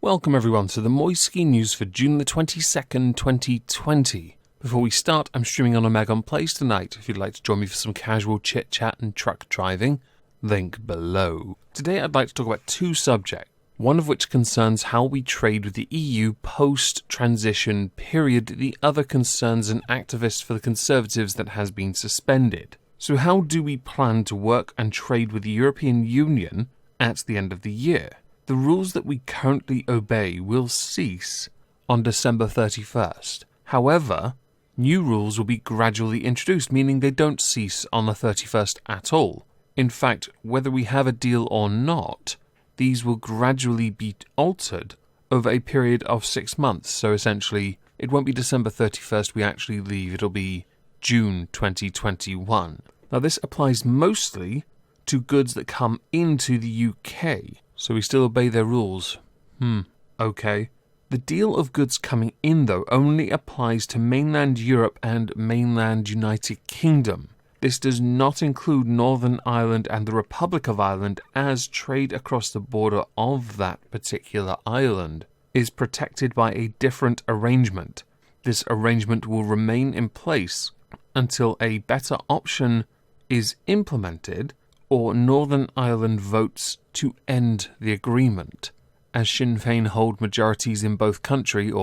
Welcome everyone to the Moisky News for June the 22nd, 2020. Before we start, I'm streaming on Omega on Place tonight. If you'd like to join me for some casual chit-chat and truck driving, link below. Today I'd like to talk about two subjects, one of which concerns how we trade with the EU post-transition period, the other concerns an activist for the Conservatives that has been suspended. So how do we plan to work and trade with the European Union at the end of the year? The rules that we currently obey will cease on December 31st. However, new rules will be gradually introduced, meaning they don't cease on the 31st at all. In fact, whether we have a deal or not, these will gradually be altered over a period of 6 months. So essentially, it won't be December 31st we actually leave, it'll be June 2021. Now this applies mostly to goods that come into the UK. So we still obey their rules. Okay. The deal of goods coming in, though, only applies to mainland Europe and mainland United Kingdom. This does not include Northern Ireland and the Republic of Ireland, as trade across the border of that particular island is protected by a different arrangement. This arrangement will remain in place until a better option is implemented or Northern Ireland votes to end the agreement. As Sinn Féin hold majorities in both country,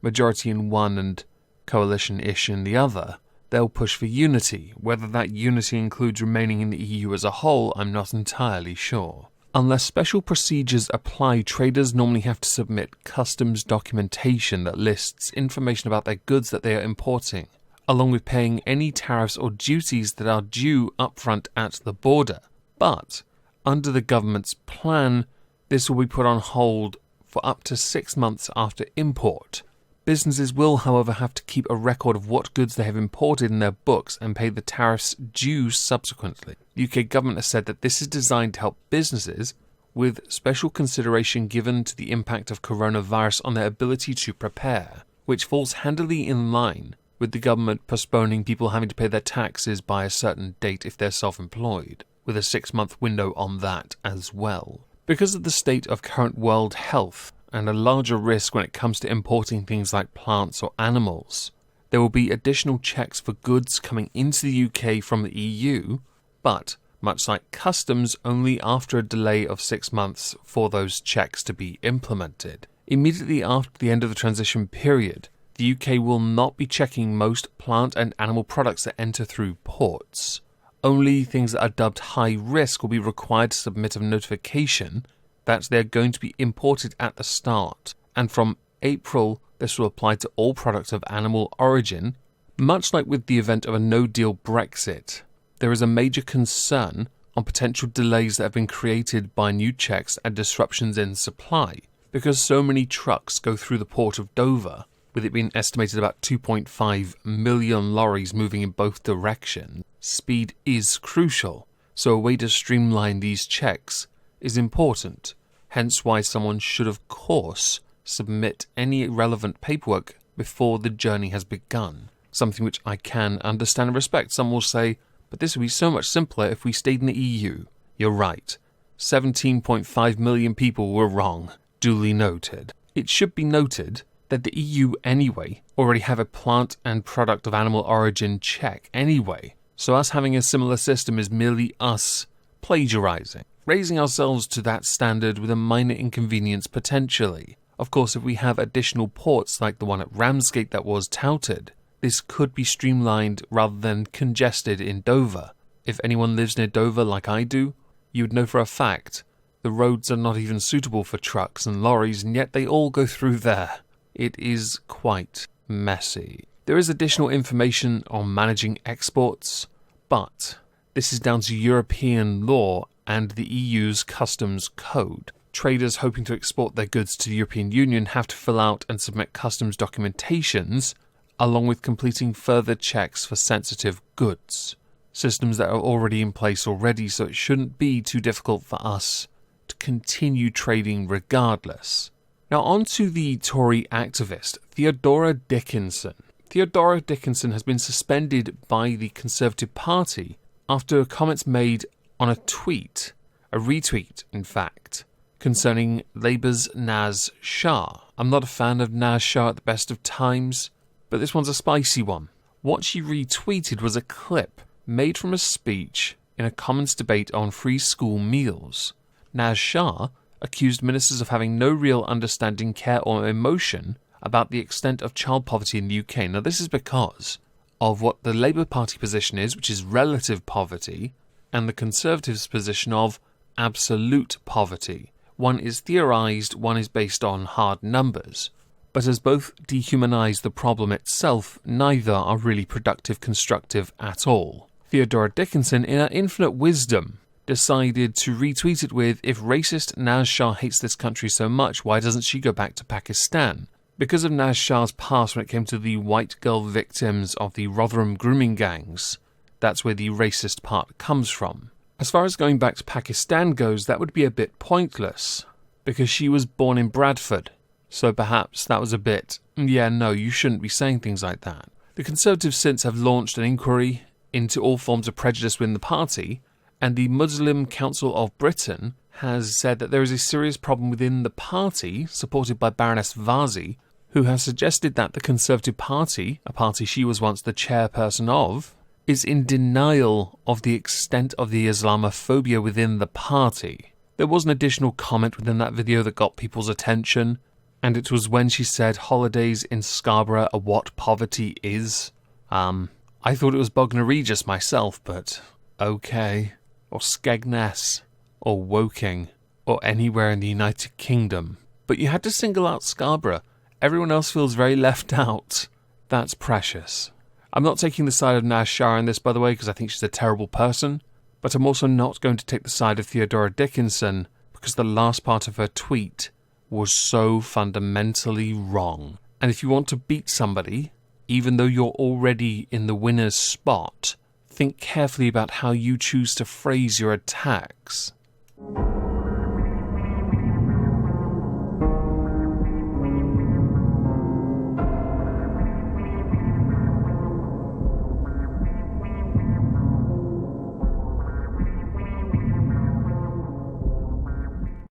majority in one and coalition-ish in the other, they'll push for unity. Whether that unity includes remaining in the EU as a whole, I'm not entirely sure. Unless special procedures apply, traders normally have to submit customs documentation that lists information about their goods that they are importing, along with paying any tariffs or duties that are due upfront at the border. But, under the government's plan, this will be put on hold for up to 6 months after import. Businesses will, however, have to keep a record of what goods they have imported in their books and pay the tariffs due subsequently. The UK government has said that this is designed to help businesses, with special consideration given to the impact of coronavirus on their ability to prepare, which falls handily in line with the government postponing people having to pay their taxes by a certain date if they're self-employed, with a 6-month window on that as well. Because of the state of current world health and a larger risk when it comes to importing things like plants or animals, there will be additional checks for goods coming into the UK from the EU, but, much like customs, only after a delay of 6 months for those checks to be implemented. Immediately after the end of the transition period, the UK will not be checking most plant and animal products that enter through ports. Only things that are dubbed high risk will be required to submit a notification that they're going to be imported at the start. And from April, this will apply to all products of animal origin. Much like with the event of a no-deal Brexit, there is a major concern on potential delays that have been created by new checks and disruptions in supply, because so many trucks go through the port of Dover, with it being estimated about 2.5 million lorries moving in both directions. Speed is crucial, so a way to streamline these checks is important, hence why someone should of course submit any relevant paperwork before the journey has begun, something which I can understand and respect. Some will say, but this would be so much simpler if we stayed in the EU. You're right, 17.5 million people were wrong, duly noted. It should be noted that the EU anyway already have a plant and product of animal origin check anyway, so us having a similar system is merely us plagiarizing, raising ourselves to that standard with a minor inconvenience potentially. Of course, if we have additional ports like the one at Ramsgate that was touted, this could be streamlined rather than congested in Dover. If anyone lives near Dover like I do, you would know for a fact the roads are not even suitable for trucks and lorries, and yet they all go through there. It is quite messy. There is additional information on managing exports, but this is down to European law and the EU's customs code. Traders hoping to export their goods to the European Union have to fill out and submit customs documentations, along with completing further checks for sensitive goods. Systems that are already in place already, so it shouldn't be too difficult for us to continue trading regardless. Now on to the Tory activist, Theodora Dickinson. Theodora Dickinson has been suspended by the Conservative Party after comments made on a tweet, a retweet in fact, concerning Labour's Naz Shah. I'm not a fan of Naz Shah at the best of times, but this one's a spicy one. What she retweeted was a clip made from a speech in a Commons debate on free school meals. Naz Shah accused ministers of having no real understanding, care or emotion about the extent of child poverty in the UK. Now this is because of what the Labour Party position is, which is relative poverty, and the Conservatives' position of absolute poverty. One is theorised, one is based on hard numbers. But as both dehumanise the problem itself, neither are really productive, constructive at all. Theodora Dickinson, in her infinite wisdom, decided to retweet it with, if racist Naz Shah hates this country so much, why doesn't she go back to Pakistan? Because of Naz Shah's past when it came to the white girl victims of the Rotherham grooming gangs, that's where the racist part comes from. As far as going back to Pakistan goes, that would be a bit pointless, because she was born in Bradford. So perhaps that was a bit, yeah, no, you shouldn't be saying things like that. The Conservatives since have launched an inquiry into all forms of prejudice within the party, and the Muslim Council of Britain has said that there is a serious problem within the party, supported by Baroness Vazi, who has suggested that the Conservative Party, a party she was once the chairperson of, is in denial of the extent of the Islamophobia within the party. There was an additional comment within that video that got people's attention, and it was when she said holidays in Scarborough are what poverty is. I thought it was Bognor Regis myself, but okay. Or Skegness, or Woking, or anywhere in the United Kingdom. But you had to single out Scarborough. Everyone else feels very left out. That's precious. I'm not taking the side of Naz Shah in this, by the way, because I think she's a terrible person. But I'm also not going to take the side of Theodora Dickinson, because the last part of her tweet was so fundamentally wrong. And if you want to beat somebody, even though you're already in the winner's spot, think carefully about how you choose to phrase your attacks.